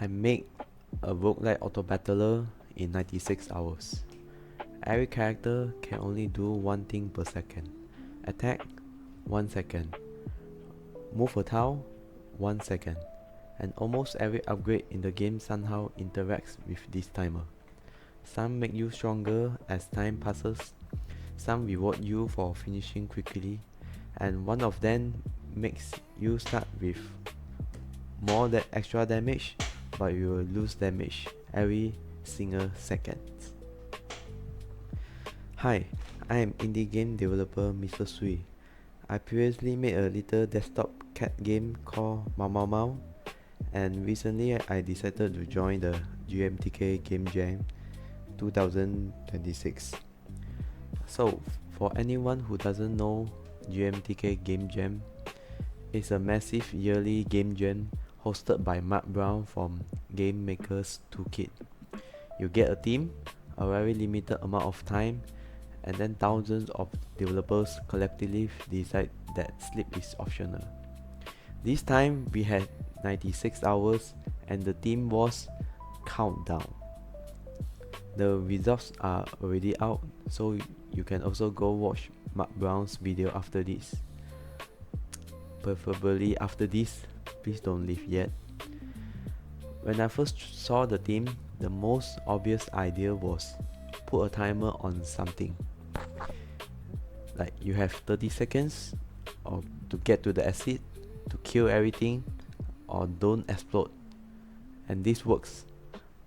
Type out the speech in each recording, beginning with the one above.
I make a roguelike Autobattler in 96 hours. Every character can only do one thing per second. Attack, 1 second. Move a tile, 1 second. And almost every upgrade in the game somehow interacts with this timer. Some make you stronger as time passes, some reward you for finishing quickly, and one of them makes you start with more extra damage, but you will lose damage every single second. Hi, I am indie game developer Mr. Sui. I previously made a little desktop cat game called Mau, and recently I decided to join the GMTK Game Jam 2026. So, for anyone who doesn't know GMTK Game Jam, it's a massive yearly game jam hosted by Mark Brown from Game Maker's Toolkit. You get a team, a very limited amount of time, and then thousands of developers collectively decide that sleep is optional. This time we had 96 hours and the theme was Countdown. The results are already out, so you can also go watch Mark Brown's video after this. Preferably after this, please don't leave yet. When I first saw the theme, the most obvious idea was put a timer on something. Like you have 30 seconds or to get to the exit, to kill everything, or don't explode. And this works.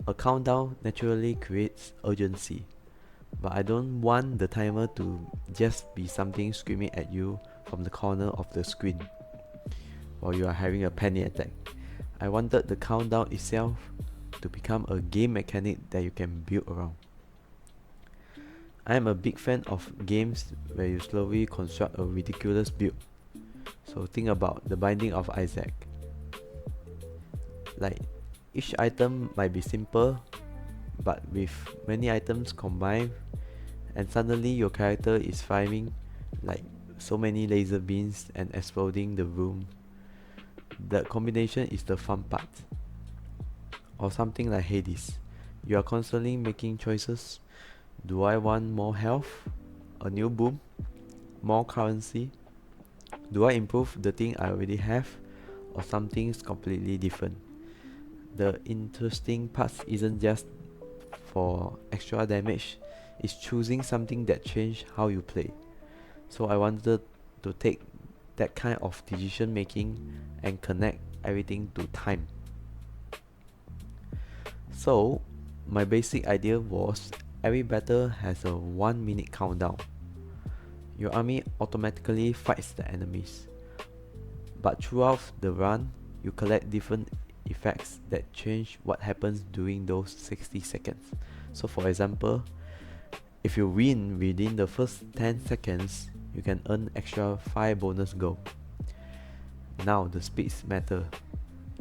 A countdown naturally creates urgency, but I don't want the timer to just be something screaming at you from the corner of the screen while you are having a panic attack. I wanted the countdown itself to become a game mechanic that you can build around. I am a big fan of games where you slowly construct a ridiculous build. So think about the Binding of Isaac. Like, each item might be simple, but with many items combined, and suddenly your character is firing like so many laser beams and exploding the room. The combination is the fun part. Or something like Hades. You are constantly making choices. Do I want more health? A new boom? More currency? Do I improve the thing I already have? Or something completely different? The interesting part isn't just for extra damage, it's choosing something that changes how you play. So I wanted to take that kind of decision making and connect everything to time. So my basic idea was every battle has a 1 minute countdown. Your army automatically fights the enemies, but throughout the run you collect different effects that change what happens during those 60 seconds. So for example, if you win within the first 10 seconds, you can earn extra 5 bonus gold. Now the speeds matter.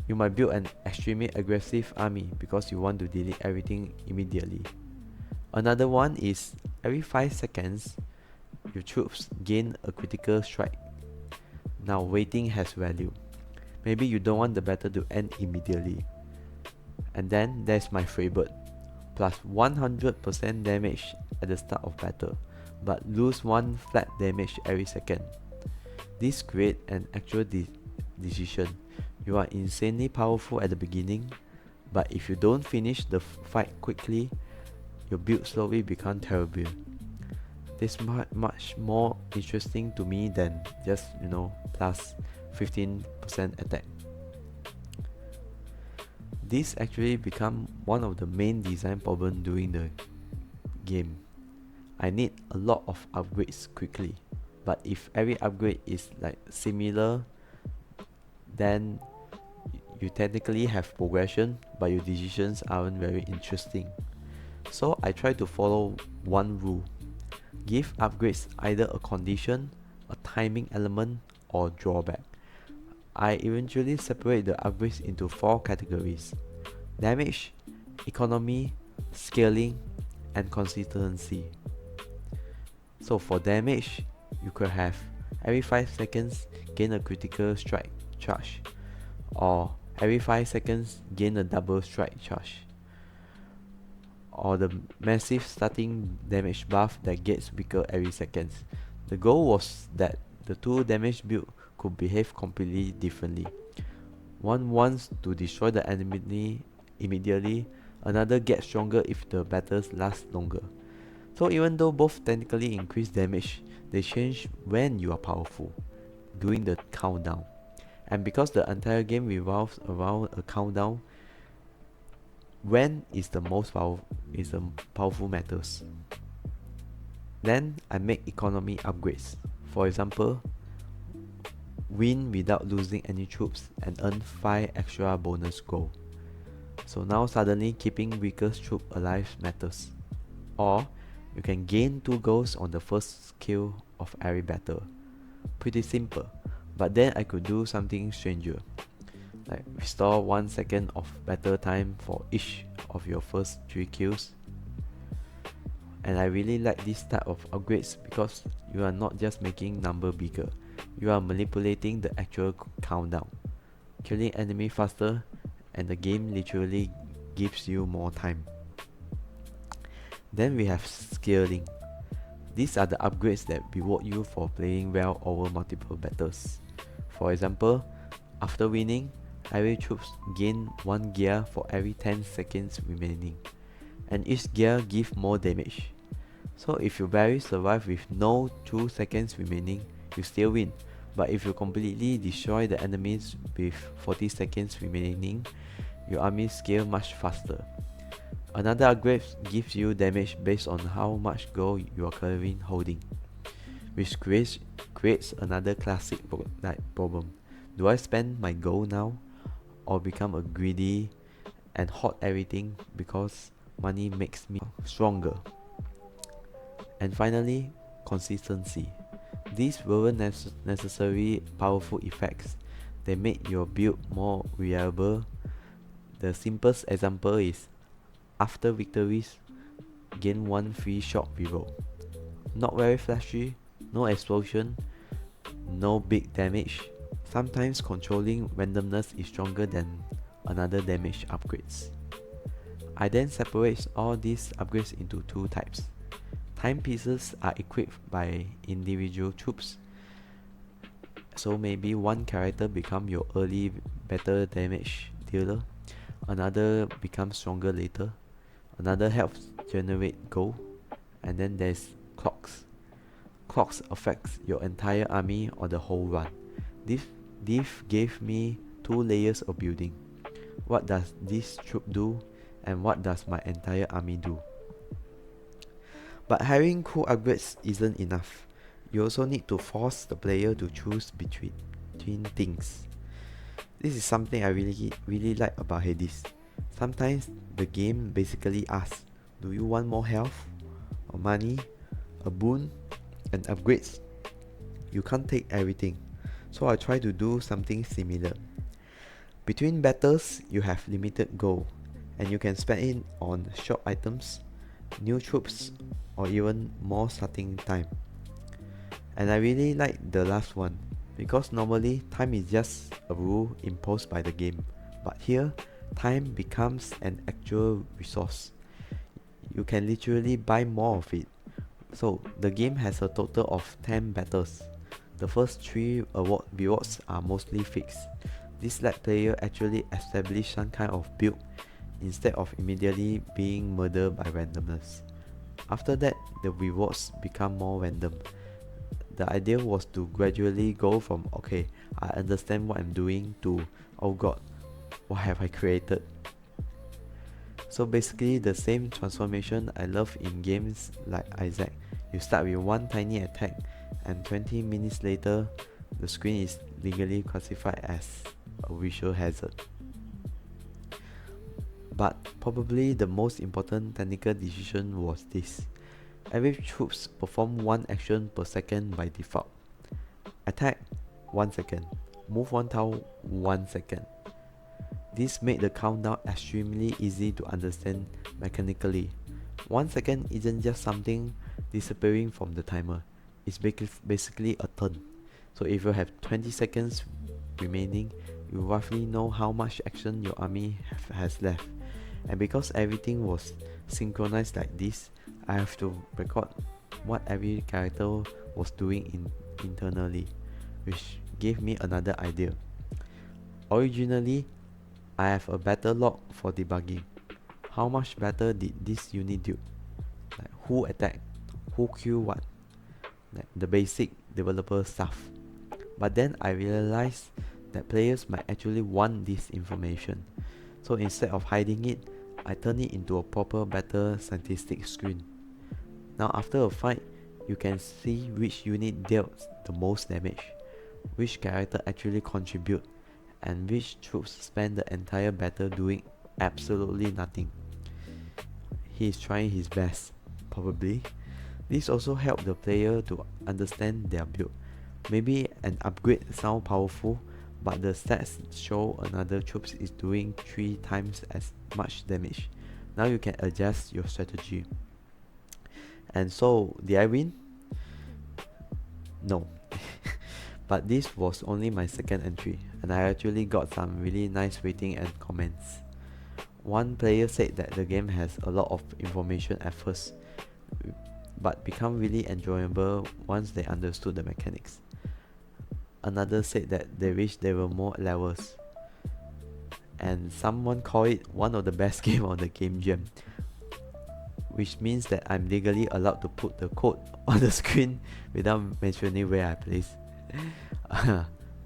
You might build an extremely aggressive army because you want to delete everything immediately. Another one is every 5 seconds, your troops gain a critical strike. Now waiting has value. Maybe you don't want the battle to end immediately. And then there's my favorite, plus 100% damage at the start of battle, but lose 1 flat damage every second. This creates an actual decision. You are insanely powerful at the beginning, but if you don't finish the fight quickly, your build slowly becomes terrible. This is much more interesting to me than just plus 15% attack. This actually become one of the main design problems during the game. I need a lot of upgrades quickly, but if every upgrade is like similar, then you technically have progression, but your decisions aren't very interesting. So I try to follow one rule. Give upgrades either a condition, a timing element, or drawback. I eventually separate the upgrades into 4 categories: damage, economy, scaling, and consistency. So for damage, you could have every 5 seconds gain a critical strike charge, or every 5 seconds gain a double strike charge, or the massive starting damage buff that gets weaker every seconds. The goal was that the two damage build could behave completely differently. One wants to destroy the enemy immediately, another gets stronger if the battles last longer. So even though both technically increase damage, they change when you are powerful, during the countdown. And because the entire game revolves around a countdown, when is the powerful matters. Then I make economy upgrades. For example, win without losing any troops and earn 5 extra bonus gold. So now suddenly keeping weakest troop alive matters. Or you can gain 2 golds on the first kill of every battle. Pretty simple, but then I could do something stranger, like restore 1 second of battle time for each of your first 3 kills. And I really like this type of upgrades because you are not just making number bigger, you are manipulating the actual countdown, killing enemy faster, and the game literally gives you more time. Then we have scaling. These are the upgrades that reward you for playing well over multiple battles. For example, after winning, every troops gain 1 gear for every 10 seconds remaining, and each gear gives more damage. So if you barely survive with no 2 seconds remaining, you still win. But if you completely destroy the enemies with 40 seconds remaining, your army scale much faster. Another upgrade gives you damage based on how much gold you are currently holding, which creates another classic problem. Do I spend my gold now, or become a greedy and hoard everything because money makes me stronger? And finally, consistency. These weren't necessarily powerful effects. They made your build more reliable. The simplest example is after victories, gain 1 free shot reroll. Not very flashy, no explosion, no big damage. Sometimes controlling randomness is stronger than another damage upgrades. I then separate all these upgrades into 2 types. Timepieces are equipped by individual troops, so maybe one character become your early better damage dealer, another becomes stronger later, another helps generate gold, and then there's clocks. Clocks affects your entire army or the whole run. This gave me 2 layers of building. What does this troop do, and what does my entire army do? But having cool upgrades isn't enough. You also need to force the player to choose between things. This is something I really like about Hades. Sometimes the game basically asks, do you want more health, or money, a boon, and upgrades? You can't take everything, so I try to do something similar. Between battles, you have limited gold, and you can spend it on shop items, new troops, or even more starting time. And I really like the last one, because normally time is just a rule imposed by the game, but here time becomes an actual resource. You can literally buy more of it. So the game has a total of 10 battles. The first 3 rewards are mostly fixed. This let player actually establish some kind of build instead of immediately being murdered by randomness. After that, the rewards become more random. The idea was to gradually go from okay, I understand what I'm doing to oh god, what have I created? So basically the same transformation I love in games like Isaac. You start with one tiny attack and 20 minutes later the screen is legally classified as a visual hazard. But probably the most important technical decision was this. Every troops perform 1 action per second by default. Attack 1 second, move 1 tile 1 second. This made the countdown extremely easy to understand mechanically. 1 second isn't just something disappearing from the timer, it's basically a turn. So if you have 20 seconds remaining, you roughly know how much action your army has left. And because everything was synchronized like this, I have to record what every character was doing internally, which gave me another idea. Originally, I have a battle log for debugging. How much better did this unit do? Like who attacked, who killed what, like the basic developer stuff. But then I realized that players might actually want this information. So instead of hiding it, I turn it into a proper battle statistic screen. Now after a fight, you can see which unit dealt the most damage, which character actually contribute, and which troops spend the entire battle doing absolutely nothing. He is trying his best, probably. This also helps the player to understand their build. Maybe an upgrade sounds powerful, but the stats show another troops is doing 3 times as much damage. Now you can adjust your strategy. And so, did I win? No. But this was only my second entry, and I actually got some really nice rating and comments. One player said that the game has a lot of information at first, but become really enjoyable once they understood the mechanics. Another said that they wish there were more levels. And someone called it one of the best games on the game jam, which means that I'm legally allowed to put the code on the screen without mentioning where I place.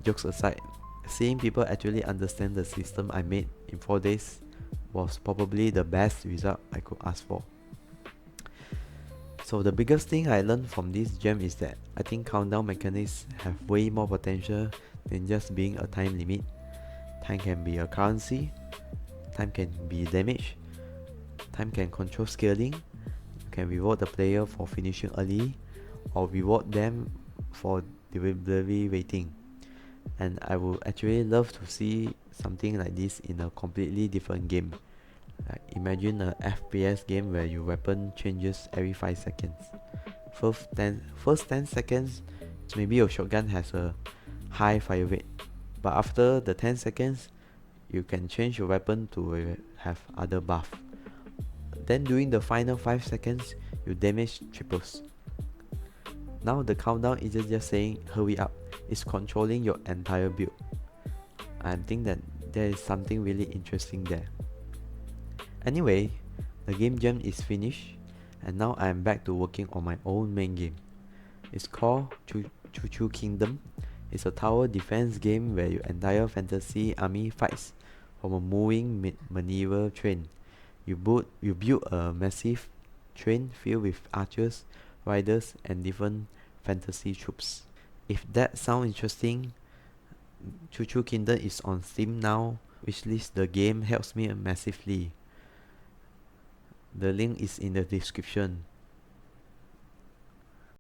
Jokes aside, seeing people actually understand the system I made in 4 days was probably the best result I could ask for. So the biggest thing I learned from this jam is that I think countdown mechanics have way more potential than just being a time limit. Time can be a currency, time can be damage, time can control scaling, you can reward the player for finishing early, or reward them for delivery rating. And I would actually love to see something like this in a completely different game. Like imagine a FPS game where your weapon changes every 5 seconds. First 10 seconds, maybe your shotgun has a high fire rate, but after the 10 seconds, you can change your weapon to have other buff. Then during the final 5 seconds, your damage triples. Now the countdown isn't just saying hurry up, it's controlling your entire build. I think that there is something really interesting there. Anyway, the game jam is finished, and now I am back to working on my own main game. It's called TickTock Kingdom. It's a tower defense game where your entire fantasy army fights from a moving medieval train. You build a massive train filled with archers, riders, and different fantasy troops. If that sounds interesting, TickTock Kingdom is on Steam now. Wishlist the game helps me massively. The link is in the description.